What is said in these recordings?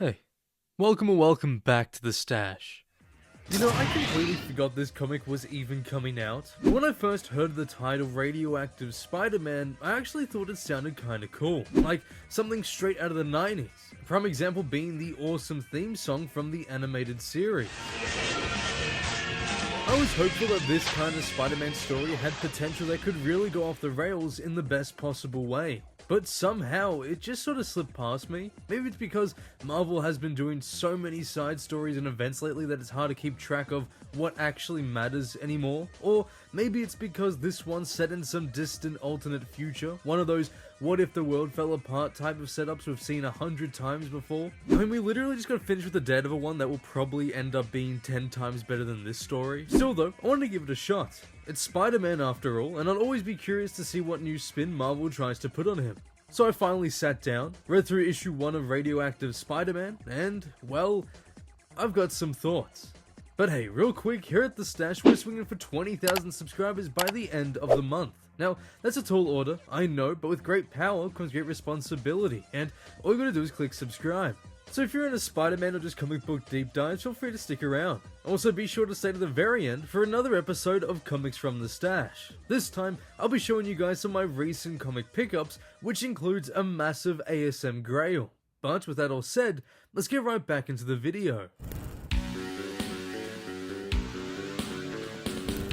Hey, welcome back to the stash. You know, I completely forgot this comic was even coming out. When I first heard the title Radioactive Spider-Man, I actually thought it sounded kinda cool, like something straight out of the 90s. A prime example being the awesome theme song from the animated series. I was hopeful that this kind of Spider-Man story had potential that could really go off the rails in the best possible way. But somehow, it just sort of slipped past me. Maybe it's because Marvel has been doing so many side stories and events lately that it's hard to keep track of what actually matters anymore. Or maybe it's because this one's set in some distant alternate future, one of those what if the world fell apart type of setups we've seen 100 times before. I mean, we literally just got finished with the Daredevil one that will probably end up being 10 times better than this story. Still though, I wanted to give it a shot. It's Spider-Man after all, and I'll always be curious to see what new spin Marvel tries to put on him. So I finally sat down, read through issue 1 of Radioactive Spider-Man, and, well, I've got some thoughts. But hey, real quick, here at the Stash, we're swinging for 20,000 subscribers by the end of the month. Now, that's a tall order, I know, but with great power comes great responsibility, and all you gotta do is click subscribe. So if you're into Spider-Man or just comic book deep dives, feel free to stick around. Also be sure to stay to the very end for another episode of Comics from the Stash. This time, I'll be showing you guys some of my recent comic pickups, which includes a massive ASM grail. But with that all said, let's get right back into the video.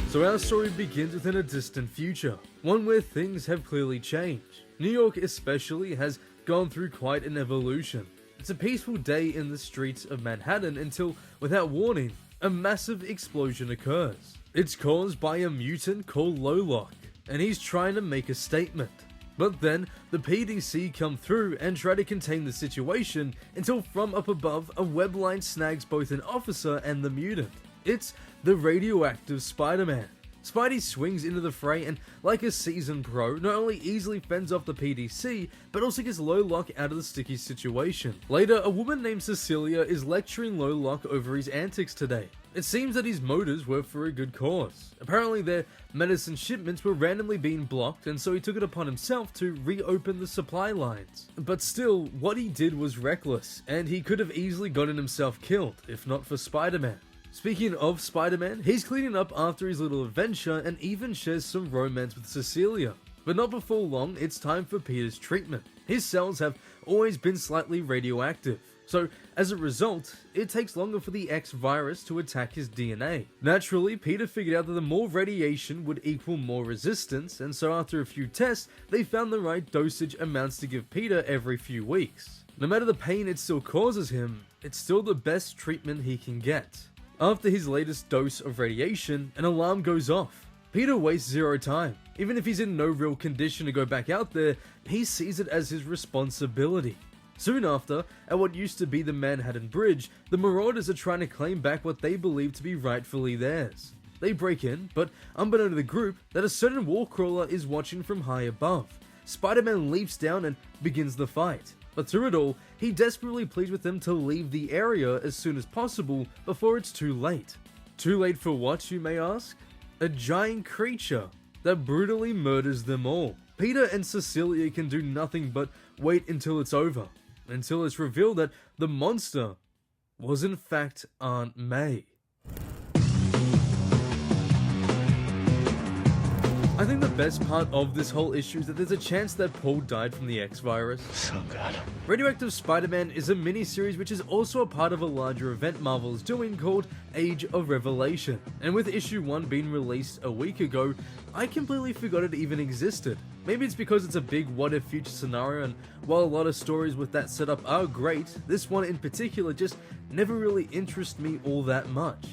So our story begins within a distant future, one where things have clearly changed. New York especially has gone through quite an evolution. It's a peaceful day in the streets of Manhattan until, without warning, a massive explosion occurs. It's caused by a mutant called Lolock, and he's trying to make a statement. But then, the PDC come through and try to contain the situation until from up above, a web line snags both an officer and the mutant. It's the Radioactive Spider-Man. Spidey swings into the fray and, like a seasoned pro, not only easily fends off the PDC, but also gets Lolock out of the sticky situation. Later, a woman named Cecilia is lecturing Lolock over his antics today. It seems that his motives were for a good cause. Apparently their medicine shipments were randomly being blocked, and so he took it upon himself to reopen the supply lines. But still, what he did was reckless, and he could have easily gotten himself killed, if not for Spider-Man. Speaking of Spider-Man, he's cleaning up after his little adventure and even shares some romance with Cecilia. But not before long, it's time for Peter's treatment. His cells have always been slightly radioactive, so as a result, it takes longer for the X virus to attack his DNA. Naturally, Peter figured out that the more radiation would equal more resistance, and so after a few tests, they found the right dosage amounts to give Peter every few weeks. No matter the pain it still causes him, it's still the best treatment he can get. After his latest dose of radiation, an alarm goes off. Peter wastes zero time. Even if he's in no real condition to go back out there, he sees it as his responsibility. Soon after, at what used to be the Manhattan Bridge, the Marauders are trying to claim back what they believe to be rightfully theirs. They break in, but unbeknown to the group, that a certain wallcrawler is watching from high above. Spider-Man leaps down and begins the fight. But through it all, he desperately pleads with them to leave the area as soon as possible before it's too late. Too late for what, you may ask? A giant creature that brutally murders them all. Peter and Cecilia can do nothing but wait until it's over, until it's revealed that the monster was in fact Aunt May. I think the best part of this whole issue is that there's a chance that Paul died from the X virus. So good. Radioactive Spider-Man is a mini-series which is also a part of a larger event Marvel is doing called Age of Revelation. And with issue 1 being released a week ago, I completely forgot it even existed. Maybe it's because it's a big what-if future scenario, and while a lot of stories with that setup are great, this one in particular just never really interested me all that much.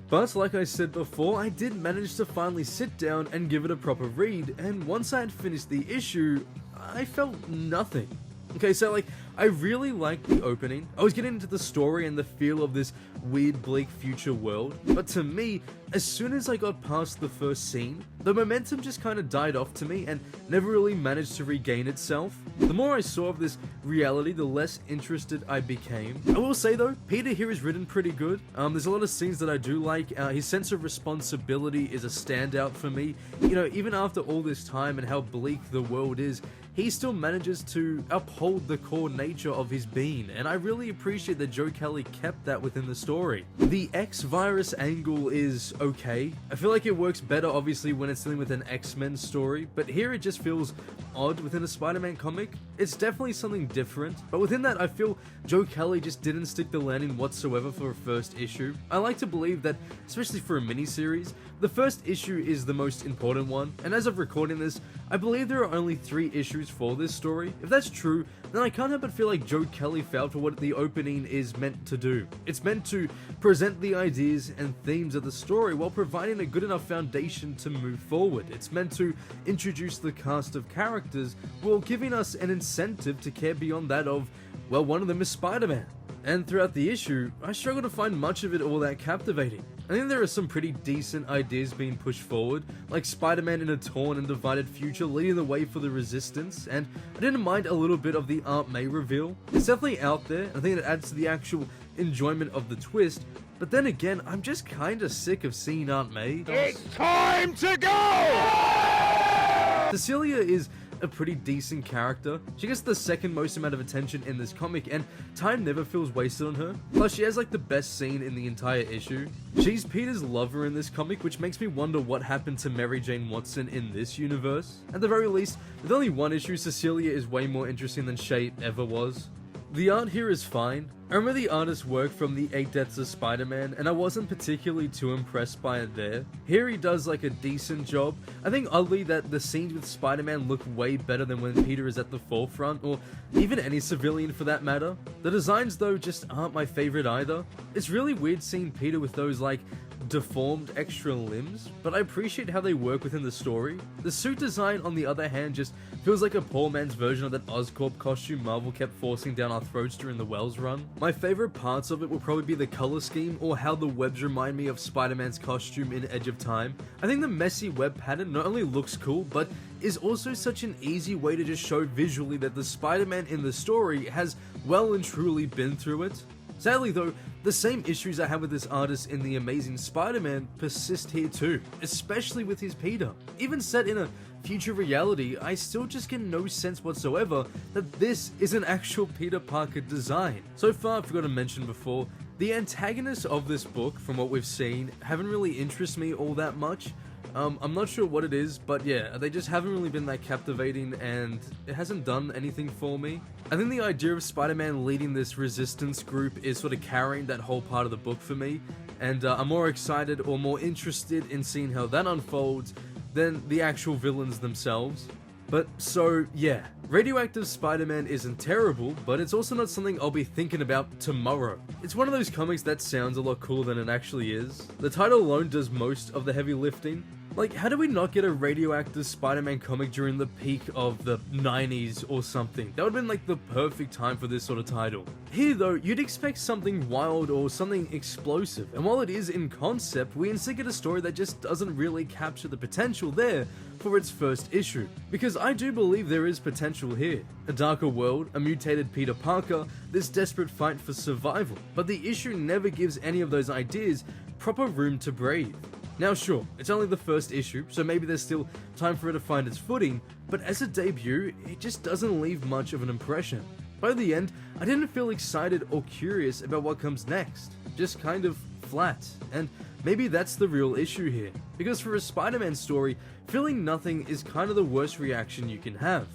But like I said before, I did manage to finally sit down and give it a proper read, and once I had finished the issue, I felt nothing. Okay, so I really liked the opening. I was getting into the story and the feel of this weird, bleak future world, but to me, as soon as I got past the first scene, the momentum just kind of died off to me and never really managed to regain itself. The more I saw of this reality, the less interested I became. I will say though, Peter here is written pretty good. There's a lot of scenes that I do like. His sense of responsibility is a standout for me. You know, even after all this time and how bleak the world is, he still manages to uphold the core nature of his being, and I really appreciate that Joe Kelly kept that within the story. The X-Virus angle is okay. I feel like it works better obviously when it's dealing with an X-Men story, but here it just feels odd within a Spider-Man comic. It's definitely something different, but within that I feel Joe Kelly just didn't stick the landing whatsoever for a first issue. I like to believe that, especially for a miniseries, the first issue is the most important one, and as of recording this, I believe there are only 3 issues for this story. If that's true, then I can't help but feel like Joe Kelly failed for what the opening is meant to do. It's meant to present the ideas and themes of the story while providing a good enough foundation to move forward. It's meant to introduce the cast of characters while giving us an incentive to care beyond that of, well, one of them is Spider-Man. And throughout the issue, I struggle to find much of it all that captivating. I think there are some pretty decent ideas being pushed forward, like Spider-Man in a torn and divided future leading the way for the Resistance, and I didn't mind a little bit of the Aunt May reveal. It's definitely out there, and I think it adds to the actual enjoyment of the twist, but then again, I'm just kinda sick of seeing Aunt May. It's time to go! Cecilia is a pretty decent character. She gets the second most amount of attention in this comic, and time never feels wasted on her. Plus, she has like the best scene in the entire issue. She's Peter's lover in this comic, which makes me wonder what happened to Mary Jane Watson in this universe. At the very least, with only one issue, Cecilia is way more interesting than Shay ever was. The art here is fine. I remember the artist's work from the 8 Deaths of Spider-Man, and I wasn't particularly too impressed by it there. Here he does like a decent job. I think oddly that the scenes with Spider-Man look way better than when Peter is at the forefront, or even any civilian for that matter. The designs though just aren't my favorite either. It's really weird seeing Peter with those like deformed extra limbs, but I appreciate how they work within the story. The suit design on the other hand just feels like a poor man's version of that Oscorp costume Marvel kept forcing down our throats during the Wells run. My favorite parts of it will probably be the color scheme or how the webs remind me of Spider-Man's costume in Edge of Time. I think the messy web pattern not only looks cool, but is also such an easy way to just show visually that the Spider-Man in the story has well and truly been through it. Sadly though, the same issues I had with this artist in The Amazing Spider-Man persist here too, especially with his Peter. Even set in a future reality, I still just get no sense whatsoever that this is an actual Peter Parker design. So far, I forgot to mention before, the antagonists of this book, from what we've seen, haven't really interested me all that much. I'm not sure what it is, but yeah, they just haven't really been that captivating and it hasn't done anything for me. I think the idea of Spider-Man leading this resistance group is sort of carrying that whole part of the book for me, and I'm more excited or more interested in seeing how that unfolds than the actual villains themselves. But so yeah, Radioactive Spider-Man isn't terrible, but it's also not something I'll be thinking about tomorrow. It's one of those comics that sounds a lot cooler than it actually is. The title alone does most of the heavy lifting. Like, how do we not get a Radioactive Spider-Man comic during the peak of the 90s or something? That would have been like the perfect time for this sort of title. Here though, you'd expect something wild or something explosive, and while it is in concept, we instead get a story that just doesn't really capture the potential there for its first issue. Because I do believe there is potential here. A darker world, a mutated Peter Parker, this desperate fight for survival. But the issue never gives any of those ideas proper room to breathe. Now sure, it's only the first issue, so maybe there's still time for it to find its footing, but as a debut, it just doesn't leave much of an impression. By the end, I didn't feel excited or curious about what comes next, just kind of flat, and maybe that's the real issue here, because for a Spider-Man story, feeling nothing is kind of the worst reaction you can have.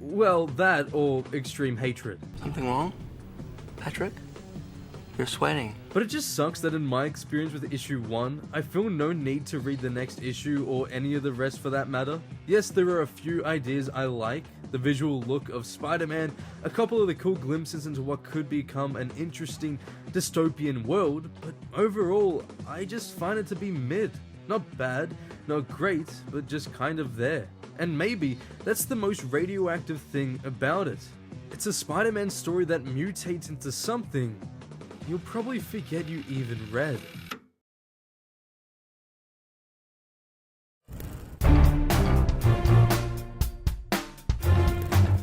Well, that or extreme hatred. Something wrong? Patrick? You're sweating. But it just sucks that in my experience with issue 1, I feel no need to read the next issue or any of the rest for that matter. Yes, there are a few ideas I like, the visual look of Spider-Man, a couple of the cool glimpses into what could become an interesting dystopian world, but overall, I just find it to be mid. Not bad, not great, but just kind of there. And maybe that's the most radioactive thing about it. It's a Spider-Man story that mutates into something you'll probably forget you even read.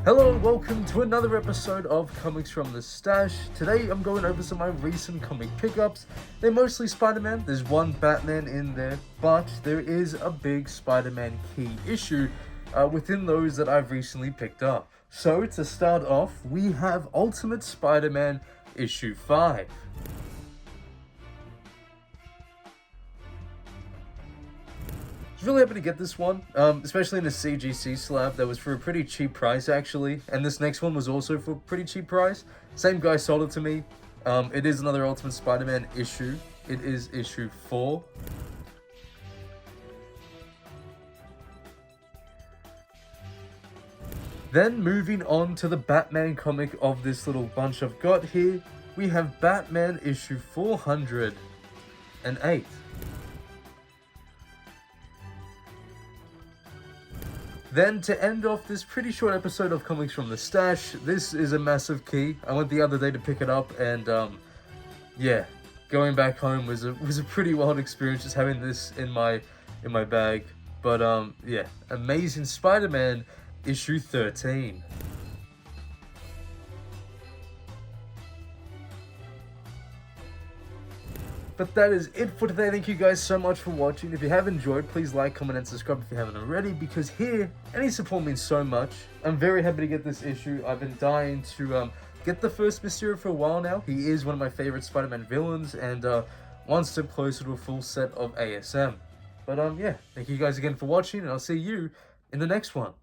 Hello and welcome to another episode of Comics from the Stash. Today I'm going over some of my recent comic pickups. They're mostly Spider-Man, there's one Batman in there, but there is a big Spider-Man key issue within those that I've recently picked up. So to start off, we have Ultimate Spider-Man issue 5. I was really happy to get this one, especially in a CGC slab that was for a pretty cheap price actually, and this next one was also for a pretty cheap price. Same guy sold it to me. It is another Ultimate Spider-Man issue. It is issue 4. Then moving on to the Batman comic of this little bunch I've got here, we have Batman issue 408. Then to end off this pretty short episode of Comics from the Stash, this is a massive key. I went the other day to pick it up and yeah, going back home was a pretty wild experience just having this in my bag. But yeah, Amazing Spider-Man issue 13. But that is it for today. Thank you guys so much for watching. If you have enjoyed, please like, comment, and subscribe if you haven't already, because here, any support means so much. I'm very happy to get this issue. I've been dying to get the first Mysterio for a while now. He is one of my favorite Spider-Man villains, and one step closer to a full set of ASM. But yeah, thank you guys again for watching, and I'll see you in the next one.